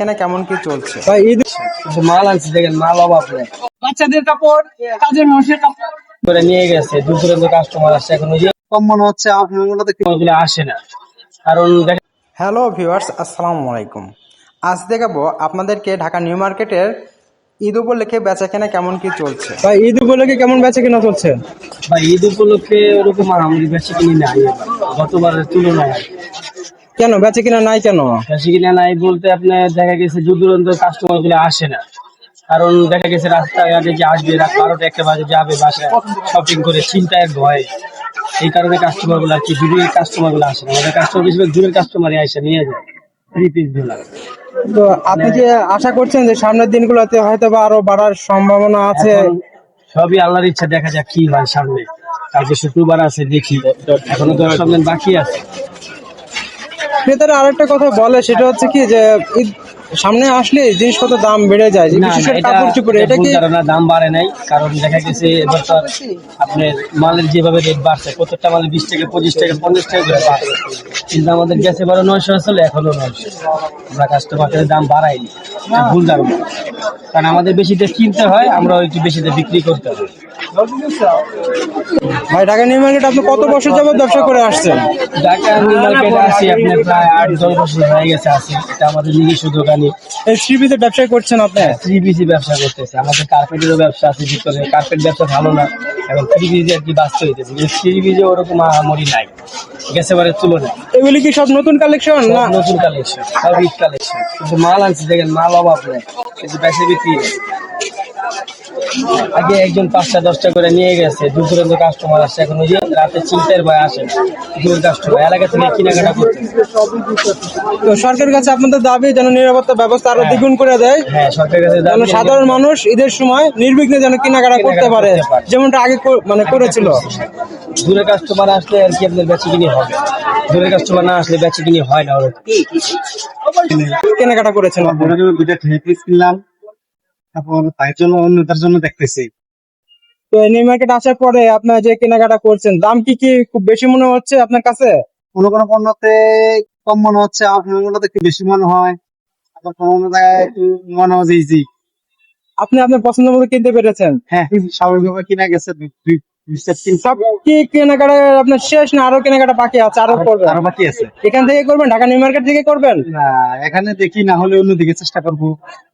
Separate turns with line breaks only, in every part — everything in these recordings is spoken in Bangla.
এখানে কেমন কি চলছে?
ভাই ঈদ মাল আনছি, দেখেন মাল অভাব নেই। বাচ্চাদের কাপড়, কাজের মানুষের কাপড় করে নিয়ে গেছে। দূর দূরান্ত কাস্টমার আসছে, এখন ওই যে কম মনে হচ্ছে ওগুলো আসে না, কারণ দেখেন।
হ্যালো ভিউয়ার্স, আসসালামু আলাইকুম। আজ দেখাবো আপনাদেরকে ঢাকা নিউ মার্কেটের ঈদ উপলক্ষে বেচাকেনা কেমন কি চলছে।
ভাই ঈদ উপলক্ষে কেমন বেচা কেনা চলছে? ভাই ঈদ উপলক্ষে ওরকম আমাদের বেশি কিনি নাই এবার, গতবারের তুলনায়।
কেন বেচা কিনা নাই কেন?
বেশি কিনা নাই বলতে আপনার দেখা গেছে দূর দূরান্ত কাস্টমার গুলো আসে না, কারণ দেখা গেছে রাস্তাঘাটে যে আসবে রাত 12টা 1টা বাজে যাবে বাসায় শপিং করে, চিন্তায় ভয়। এই কারণে কাস্টমার গুলো আর কি দূরের কাস্টমার গুলো আসে না। আমাদের কাস্টমার বেশিরভাগ দূরের কাস্টমারই আসে নিয়ে যায় 3 পিস গুলা।
তো আপনি কি আশা করছেন যে সামনের দিনগুলোতে হয়তো বা আরো বাড়ার সম্ভাবনা আছে?
এখন সবই আল্লাহর ইচ্ছা, দেখা যাক কি হয় সামনে। কালকে শুক্রবার আছে, দেখি। এখনো 10 দিন বাকি আছে।
ক্রেতারা আরেকটা কথা বলে, সেটা হচ্ছে কি যে ঈদ সামনে আসলে জিনিসপত্র দাম বেড়ে যায়,
না
বিশেষ
না,
করে
এটা
কাপড় চোপড়ে। এটা
ভুল
কি
ধারণা, দাম বাড়ে নাই। কারণ দেখা গেছে এবার তো আপনার মালের যেভাবে রেট বাড়ছে, প্রত্যেকটা মালে 20 টাকা 25 টাকা 50 টাকা করে বাড়ছে, কিন্তু আমাদের গেছে 900 আসলে এখনো 900। আমরা কাস্টমারদের দাম বাড়াইনি, এটা ভুল ধারণা। কারণ আমাদের বেশিতে কিনতে হয়, আমরা একটু বেশিতে বিক্রি করতে হয়।
ভাই, ঢাকা নিউ মার্কেট আপনি কত বছর যাবত ব্যবসা করে আসছেন?
ঢাকা নিউ মার্কেটে আসি আপনার প্রায় 8-10 বছর হয়ে গেছে আসি। এটা আমাদের নিজস্ব দোকানে।
এই থ্রি ব্যবসা করছেন আপনি?
3 পিস ব্যবসা করতেছে। আমাদের কার্পেটেরও ব্যবসা আছে ভিতরে। কার্পেট ব্যবসা ভালো না, এখন 3 পিস আর কি বাঁচতে হইতেছে। কিন্তু 3 পিসে ওরকম আহামরি নাই গেছে বারের তুলনায়।
এগুলি কি সব নতুন কালেকশন না?
নতুন কালেকশন, সব ঈদ কালেকশন। কিন্তু মাল আনছি, দেখেন মাল অভাব নেই, কিন্তু বেশি বিক্রি নেই। আগে একজন 5টা 10টা করে নিয়ে গেছে, দূর দূরান্ত কাস্টমার আসছে, এখন ওই যে রাতে চিন্তার ভয় আসে না। দূর কাস্টমার এলাকা থেকে কেনাকাটা করতে।
তো সরকারের কাছে আপনাদের দাবি যেন নিরাপত্তা ব্যবস্থা আরো দ্বিগুণ করে দেয়,
হ্যাঁ, সরকারের কাছে
যেন সাধারণ মানুষ ঈদের সময় নির্বিঘ্নে যেন কেনাকাটা করতে পারে, যেমনটা আগে মানে করেছিল।
দূরের কাস্টমার আসলে আর কি আপনার বেচে কিনে হবে, দূরের কাস্টমার না আসলে বেচে কিনে হয় না। ওরকম
কেনাকাটা করেছেন আপনি?
দুইটা থ্রি পিস কিনলাম, তারপর তাই জন্য অন্যদের জন্য দেখতেছি।
তো নিউ মার্কেট আসার পরে আপনার যে কেনাকাটা করছেন, দাম কি খুব বেশি মনে হচ্ছে আপনার কাছে?
কোনো কোনো পণ্যতে কম মনে হচ্ছে, আমার পণ্যগুলোতে একটু বেশি মনে হয়, আবার কোনো কোনো জায়গায় একটু মনে হয় যে easy।
আপনি আপনার পছন্দ মতো কিনতে পেরেছেন?
হ্যাঁ, স্বাভাবিকভাবে কিনা গেছে। দুই সেট
সব কি কেনাকাটা আপনার শেষ, না আরো কেনাকাটা বাকি আছে? আরো করবেন?
আরো বাকি আছে।
এখান থেকে করবেন? ঢাকা নিউ মার্কেট থেকে করবেন?
না, এখানে দেখি, না হলে অন্যদিকে চেষ্টা করবো।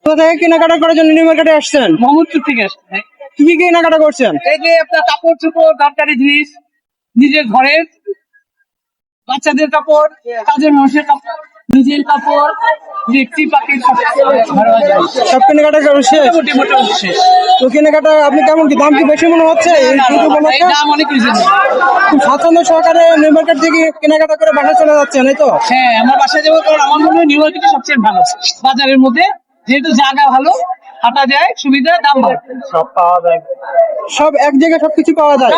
কোথা থেকে কেনাকাটা করার জন্য নিউ মার্কেটে আসছেন?
মোহাম্মদপুর থেকে আসছে।
কি কি কেনাকাটা করছেন?
এই যে আপনার কাপড় চোপড়, দরকারি জিনিস, নিজের ঘরের, বাচ্চাদের কাপড়, কাজের মানুষের কাপড়, নিজের কাপড়, দেখছি পাখির
সব কেনাকাটা শেষ?
মোটামুটি শেষ।
তো কেনাকাটা আপনি কেমন কি দাম কি বেশি মনে হচ্ছে? এই ঈদ উপলক্ষে
দাম অনেক রিজনেবল।
খুব স্বাচ্ছন্দ্য সহকারে নিউ মার্কেট থেকে কেনাকাটা করে বাসায় চলে যাচ্ছেন, এই তো?
হ্যাঁ, আমার বাসায় যাবো, কারণ আমার মনে হয় নিউ মার্কেটে সবচেয়ে ভালো বাজারের মধ্যে, যেহেতু জায়গা ভালো, হাঁটা যায়, সুবিধা, দাম ভালো, সব পাওয়া যায়।
সব এক জায়গায় সবকিছু পাওয়া যায়?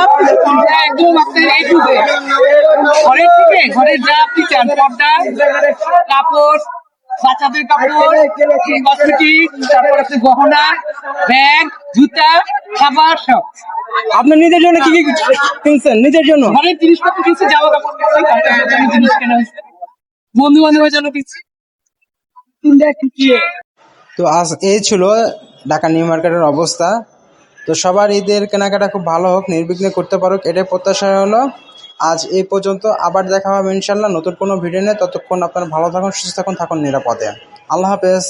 একদম আপনার এই টুকে ঘরের থেকে, ঘরের যা আপনি চান, পর্দা, কাপড়, বাচ্চাদের কাপড়, কসমেটিক, তারপর আপনি গহনা, ব্যাগ, জুতা, খাবার, সব।
আপনার নিজের জন্য কি কি কিনছেন? নিজের জন্য
ঘরের জিনিসপত্র কিছু, জামা কাপড় কিনছি, বাচ্চাদের জন্য জিনিস কেনা হয়েছে, বন্ধু বান্ধবের জন্য কিছু।
তো আজ এই ছিল ঢাকা নিউ মার্কেটের অবস্থা। তো সবার ঈদের কেনাকাটা খুব ভালো হোক, নির্বিঘ্নে করতে পারুক, এটাই প্রত্যাশা হলো। আজ এই পর্যন্ত, আবার দেখা হবে ইনশাল্লাহ নতুন কোনো ভিডিও নিয়ে। ততক্ষণ আপনারা ভালো থাকুন, সুস্থ থাকুন, থাকুন নিরাপদে। আল্লাহ হাফেজ।